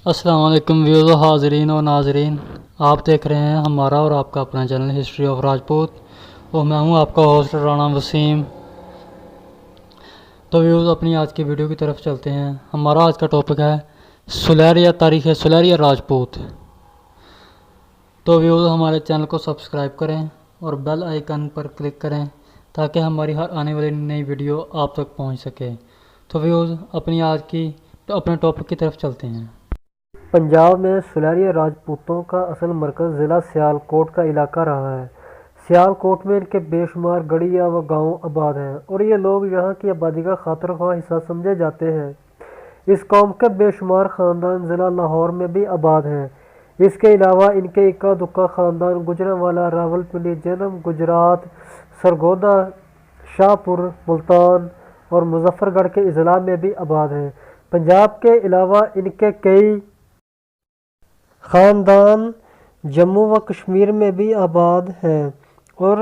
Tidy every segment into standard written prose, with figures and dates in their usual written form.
السلام علیکم ویوز و حاضرین و ناظرین، آپ دیکھ رہے ہیں ہمارا اور آپ کا اپنا چینل ہسٹری آف راجپوت، اور میں ہوں آپ کا ہوسٹ رانا وسیم۔ تو ویوز اپنی آج کی ویڈیو کی طرف چلتے ہیں۔ ہمارا آج کا ٹاپک ہے سولیریا، تاریخ سولیریا راجپوت۔ تو ویوز ہمارے چینل کو سبسکرائب کریں اور بیل آئیکن پر کلک کریں تاکہ ہماری ہر آنے والی نئی ویڈیو آپ تک پہنچ سکے۔ تو ویوز اپنے ٹاپک کی طرف چلتے ہیں۔ پنجاب میں سولیریا راجپوتوں کا اصل مرکز ضلع سیالکوٹ کا علاقہ رہا ہے۔ سیالکوٹ میں ان کے بے شمار گڑھیاں و گاؤں آباد ہیں اور یہ لوگ یہاں کی آبادی کا خاطر خواہ حصہ سمجھے جاتے ہیں۔ اس قوم کے بے شمار خاندان ضلع لاہور میں بھی آباد ہیں۔ اس کے علاوہ ان کے اکا دکا خاندان گوجرانوالا، راولپنڈی، جہلم، گجرات، سرگودا، شاہپور، ملتان اور مظفر گڑھ کے اضلاع میں بھی آباد ہیں۔ پنجاب کے علاوہ ان کے کئی خاندان جموں و کشمیر میں بھی آباد ہیں اور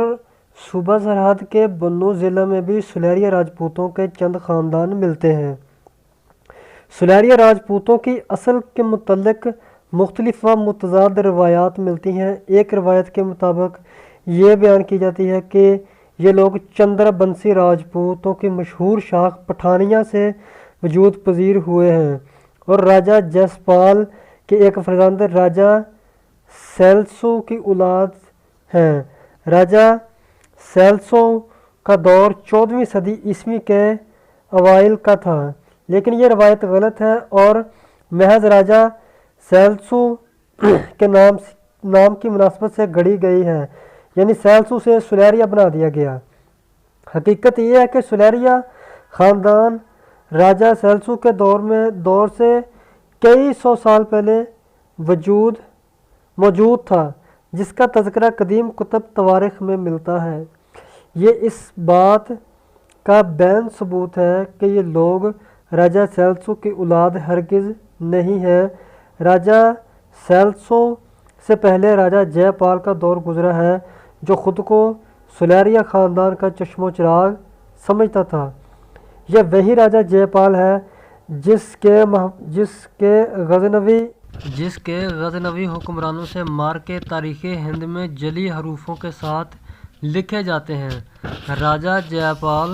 صوبہ سرحد کے بنوں ضلع میں بھی سولیریا راجپوتوں کے چند خاندان ملتے ہیں۔ سولیریا راجپوتوں کی اصل کے متعلق مختلف و متضاد روایات ملتی ہیں۔ ایک روایت کے مطابق یہ بیان کی جاتی ہے کہ یہ لوگ چندرا بنسی راجپوتوں کی مشہور شاخ پٹھانیہ سے وجود پذیر ہوئے ہیں اور راجہ جیسپال کے ایک فرزند راجہ سیلسو کی اولاد ہیں۔ راجہ سیلسو کا دور 14ویں صدی عیسوی کے اوائل کا تھا، لیکن یہ روایت غلط ہے اور محض راجہ سیلسو کے نام کی مناسبت سے گڑھی گئی ہے، یعنی سیلسو سے سولیریا بنا دیا گیا۔ حقیقت یہ ہے کہ سولیریا خاندان راجہ سیلسو کے دور سے کئی سو سال پہلے موجود تھا، جس کا تذکرہ قدیم کتب تواریخ میں ملتا ہے۔ یہ اس بات کا بین ثبوت ہے کہ یہ لوگ راجہ سیلسو کی اولاد ہرگز نہیں ہیں۔ راجہ سیلسو سے پہلے راجہ جے پال کا دور گزرا ہے، جو خود کو سولیریا خاندان کا چشم و چراغ سمجھتا تھا۔ یہ وہی راجہ جے پال ہے جس کے غزنوی حکمرانوں سے مار کے تاریخ ہند میں جلی حروفوں کے ساتھ لکھے جاتے ہیں۔ راجہ جے پال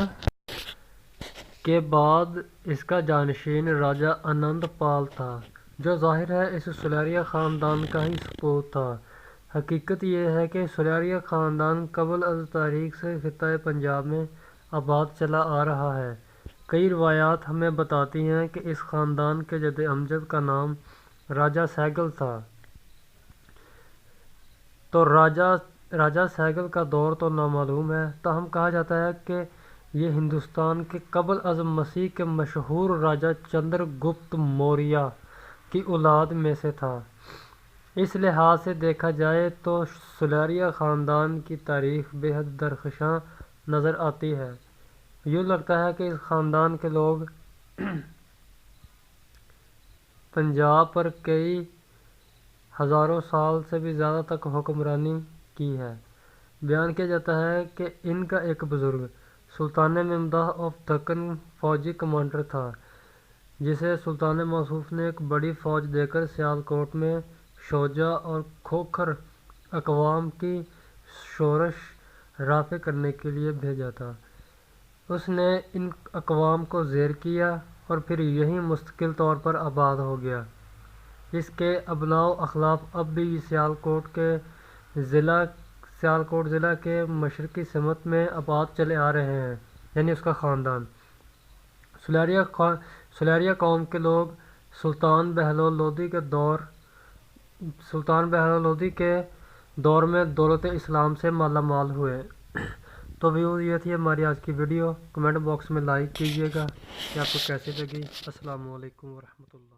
کے بعد اس کا جانشین راجہ آنند پال تھا، جو ظاہر ہے اس سولیریا خاندان کا ہی سپوت تھا۔ حقیقت یہ ہے کہ سولیریا خاندان قبل از تاریخ سے خطہ پنجاب میں آباد چلا آ رہا ہے۔ کئی روایات ہمیں بتاتی ہیں کہ اس خاندان کے جد امجد کا نام راجہ سہگل تھا۔ تو راجہ سہگل کا دور تو نامعلوم ہے، تاہم کہا جاتا ہے کہ یہ ہندوستان کے قبل از مسیح کے مشہور راجہ چندر گپت موریہ کی اولاد میں سے تھا۔ اس لحاظ سے دیکھا جائے تو سولیریا خاندان کی تاریخ بے حد درخشاں نظر آتی ہے۔ یوں لگتا ہے کہ اس خاندان کے لوگ پنجاب پر کئی ہزاروں سال سے بھی زیادہ تک حکمرانی کی ہے۔ بیان کیا جاتا ہے کہ ان کا ایک بزرگ سلطان ممداح آف دکن فوجی کمانڈر تھا، جسے سلطان موصوف نے ایک بڑی فوج دے کر سیالکوٹ میں شوجا اور کھوکھر اقوام کی شورش رافع کرنے کے لیے بھیجا تھا۔ اس نے ان اقوام کو زیر کیا اور پھر یہیں مستقل طور پر آباد ہو گیا۔ اس کے ابناء و اخلاف اب بھی سیالکوٹ ضلع کے مشرقی سمت میں آباد چلے آ رہے ہیں، یعنی اس کا خاندان۔ سولیریا قوم کے لوگ سلطان بہلول لودھی کے دور میں دولت اسلام سے مالا مال ہوئے۔ تو ویوز یہ تھی ہماری آج کی ویڈیو۔ کمنٹ باکس میں لائک کیجیے گا کہ آپ کو کیسی لگی۔ السلام علیکم ورحمۃ اللہ۔